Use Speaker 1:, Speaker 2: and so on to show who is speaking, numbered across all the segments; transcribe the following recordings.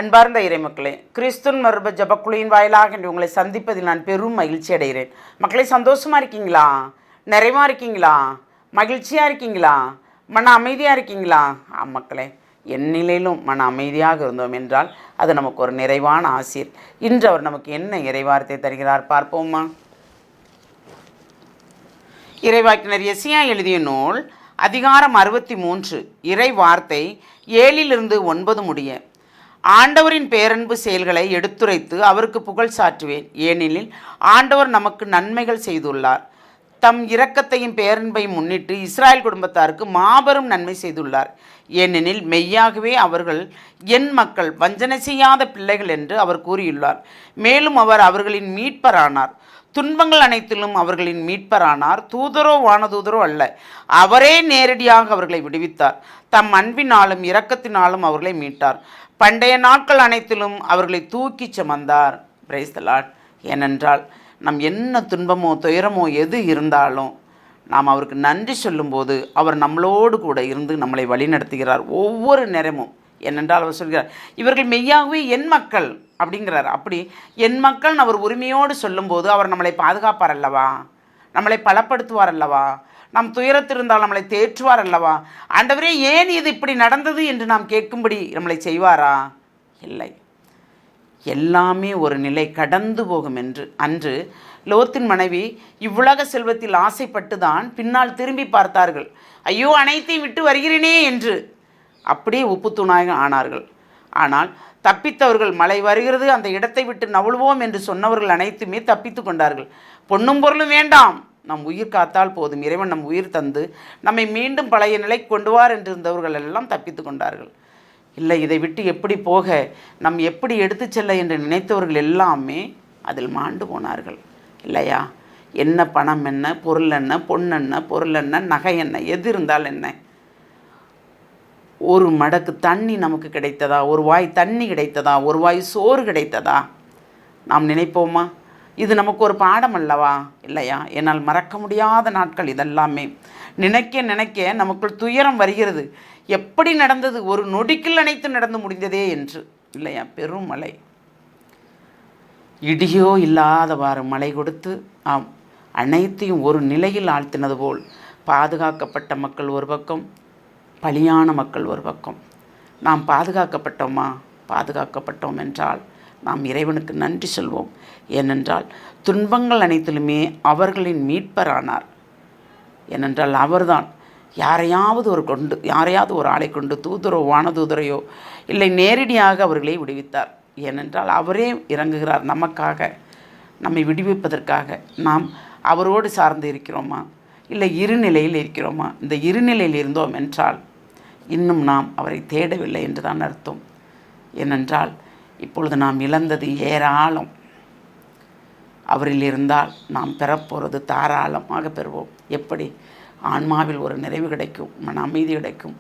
Speaker 1: அன்பார்ந்த இறைமக்களே, கிறிஸ்துவின் மறுப ஜபக்குழியின் வாயிலாக இன்று உங்களை சந்திப்பதில் நான் பெரும் மகிழ்ச்சி அடைகிறேன். மக்களே, சந்தோஷமாக இருக்கீங்களா? நிறைவாக இருக்கீங்களா? மகிழ்ச்சியாக இருக்கீங்களா? மன அமைதியாக இருக்கீங்களா? மக்களே, என் நிலையிலும் மன அமைதியாக இருந்தோம் என்றால் அது நமக்கு ஒரு நிறைவான ஆசீர். இன்று அவர் நமக்கு என்ன இறைவார்த்தை தருகிறார் பார்ப்போமா? இறைவாக்கினர் எசியா எழுதிய நூல் அதிகாரம் 63 இறை வார்த்தை 7-9 முடிய. ஆண்டவரின் பேரன்பு செயல்களை எடுத்துரைத்து அவருக்கு புகழ் சாற்றுவேன். ஏனெனில் ஆண்டவர் நமக்கு நன்மைகள் செய்துள்ளார். தம் இரக்கத்தையும் பேரன்பையும் முன்னிட்டு இஸ்ராயல் குடும்பத்தாருக்கு மாபெரும் நன்மை செய்துள்ளார். ஏனெனில் மெய்யாகவே அவர்கள் என் மக்கள், வஞ்சனை செய்யாத பிள்ளைகள் என்று அவர் கூறியுள்ளார். மேலும் அவர் அவர்களின் மீட்பரானார். துன்பங்கள் அனைத்திலும் அவர்களின் மீட்பரானார். தூதரோ வானதூதரோ அல்ல, அவரே நேரடியாக அவர்களை விடுவித்தார். தம் அன்பினாலும் இரக்கத்தினாலும் அவர்களை மீட்டார். பண்டைய நாட்கள் அனைத்திலும் அவர்களை தூக்கி சுமந்தார். Praise the Lord. ஏனென்றால் நம் என்ன துன்பமோ துயரமோ எது இருந்தாலும் நாம் அவருக்கு நன்றி சொல்லும்போது அவர் நம்மளோடு கூட இருந்து நம்மளை வழிநடத்துகிறார் ஒவ்வொரு நேரமும். ஏனென்றால் அவர் சொல்கிறார், இவர்கள் மெய்யாகவே என் மக்கள் அப்படிங்கிறார். அப்படி என் மக்கள் அவர் உரிமையோடு சொல்லும்போது அவர் நம்மளை பாதுகாப்பார் அல்லவா, நம்மளை பலப்படுத்துவார் அல்லவா, நாம் துயரத்திருந்தால் நம்மளை தேற்றுவார் அல்லவா. ஆண்டவரே, ஏன் இது இப்படி நடந்தது என்று நாம் கேட்கும்படி நம்மளை செய்வாரா? இல்லை. எல்லாமே ஒரு நிலை கடந்து போகும் என்று. அன்று லோத்தின் மனைவி இவ்வுலக செல்வத்தில் ஆசைப்பட்டு தான் பின்னால் திரும்பி பார்த்தார்கள். ஐயோ, அனைத்தையும் விட்டு வருகிறேனே என்று அப்படியே உப்புத்தூணாக ஆனார்கள். ஆனால் தப்பித்தவர்கள், மழை வருகிறது, அந்த இடத்தை விட்டு நவுழுவோம் என்று சொன்னவர்கள் அனைத்துமே தப்பித்து கொண்டார்கள். பொன்னும் பொருளும் வேண்டாம், நம் உயிர் காத்தால் போதும், இறைவன் நம் உயிர் தந்து நம்மை மீண்டும் பழைய நிலைக்கு கொண்டுவார் என்று இருந்தவர்கள் எல்லாம் தப்பித்து கொண்டார்கள். இல்லை, இதை விட்டு எப்படி போக, நம் எப்படி எடுத்து செல்ல என்று நினைத்தவர்கள் எல்லாமே அதில் மாண்டு போனார்கள். இல்லையா? என்ன பணம் என்ன, பொருள் என்ன, பொன் என்ன, பொருள் என்ன, நகை என்ன, எது இருந்தால் என்ன? ஒரு மடக்கு தண்ணி நமக்கு கிடைத்ததா? ஒரு வாய் தண்ணி கிடைத்ததா? ஒரு வாய் சோறு கிடைத்ததா? நாம் நினைப்போமா? இது நமக்கு ஒரு பாடம் அல்லவா? இல்லையா? என்னால் மறக்க முடியாத நாட்கள் இதெல்லாமே. நினைக்க நினைக்க நமக்குள் துயரம் வருகிறது. எப்படி நடந்தது? ஒரு நொடிக்குள் அனைத்து நடந்து முடிந்ததே என்று. இல்லையா? பெரும் மழை, இடியோ இல்லாதவாறு மழை கொடுத்து அனைத்தையும் ஒரு நிலையில் ஆழ்த்தினது போல் பாதுகாக்கப்பட்ட மக்கள் ஒரு பக்கம், பலியான மக்கள் ஒரு பக்கம். நாம் பாதுகாக்கப்பட்டோமா? பாதுகாக்கப்பட்டோம் என்றால் நாம் இறைவனுக்கு நன்றி சொல்வோம். ஏனென்றால் துன்பங்கள் அனைத்திலுமே அவர்களின் மீட்பரானார். ஏனென்றால் அவர்தான் யாரையாவது ஒரு ஆளை கொண்டு, தூதரோ வானதூதரையோ இல்லை, நேரடியாக அவர்களை விடுவித்தார். ஏனென்றால் அவரே இறங்குகிறார் நமக்காக, நம்மை விடுவிப்பதற்காக. நாம் அவரோடு சார்ந்து இருக்கிறோமா? இல்லை இருநிலையில் இருக்கிறோமா? இந்த இருநிலையில் இருந்தோம் என்றால் இன்னும் நாம் அவரை தேடவில்லை என்று தான் அர்த்தம். ஏனென்றால் இப்பொழுது நாம் இழந்தது ஏராளம். அவரில் இருந்தால் நாம் பெறப்போகிறது தாராளமாக பெறுவோம். எப்படி? ஆன்மாவில் ஒரு நிறைவு கிடைக்கும், மன அமைதி கிடைக்கும்.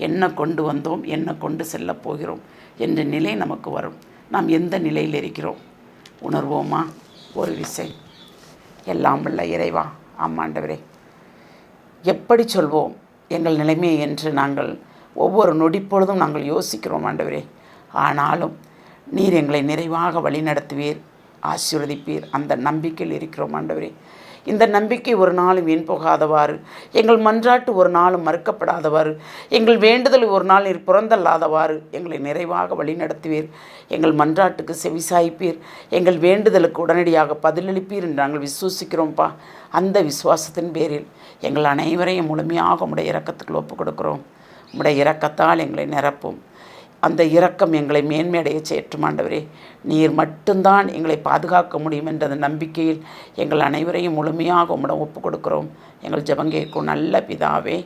Speaker 1: என்ன கொண்டு வந்தோம், என்ன கொண்டு செல்லப் போகிறோம் என்ற நிலை நமக்கு வரும். நாம் எந்த நிலையில் இருக்கிறோம் உணர்வோமா? ஒரு விசை. எல்லாம் வல்ல இறைவா, ஆமாண்டவரே, எப்படி சொல்வோம் எங்கள் நிலைமை என்று நாங்கள் ஒவ்வொரு நொடிப்பொழுதும் நாங்கள் யோசிக்கிறோம் ஆண்டவரே. ஆனாலும் நீர் எங்களை நிறைவாக வழிநடத்துவீர், ஆசீர்வதிப்பீர். அந்த நம்பிக்கையில் இருக்கிறோம் ஆண்டவரே. இந்த நம்பிக்கை ஒரு நாளும் வீண் போகாதவாறு, எங்கள் மன்றாட்டு ஒரு நாளும் மறுக்கப்படாதவாறு, எங்கள் வேண்டுதல் ஒரு நாள் நீர் புறந்தல்லாதவாறு எங்களை நிறைவாக வழிநடத்துவீர். எங்கள் மன்றாட்டுக்கு செவிசாய்ப்பீர், எங்கள் வேண்டுதலுக்கு உடனடியாக பதிலளிப்பீர் என்று நாங்கள் விசுவாசிக்கிறோம்ப்பா. அந்த விசுவாசத்தின் பேரில் எங்கள் அனைவரையும் முழுமையாக உம்முடைய இரக்கத்துக்கு ஒப்புக் கொடுக்கிறோம். உம்முடைய இரக்கத்தால் எங்களை நிரப்பும். அந்த இரக்கம் எங்களை மேன்மையடைய செய்யட்டும் ஆண்டவரே. நீர் மட்டும்தான் எங்களை பாதுகாக்க முடியும் என்ற அந்த நம்பிக்கையில் எங்கள் அனைவரையும் முழுமையாக உம்மிடம் ஒப்புக் கொடுக்கிறோம். எங்கள் ஜெபம் கேட்கும் நல்ல பிதாவே.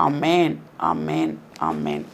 Speaker 1: ஆமேன், ஆமேன், ஆமேன்.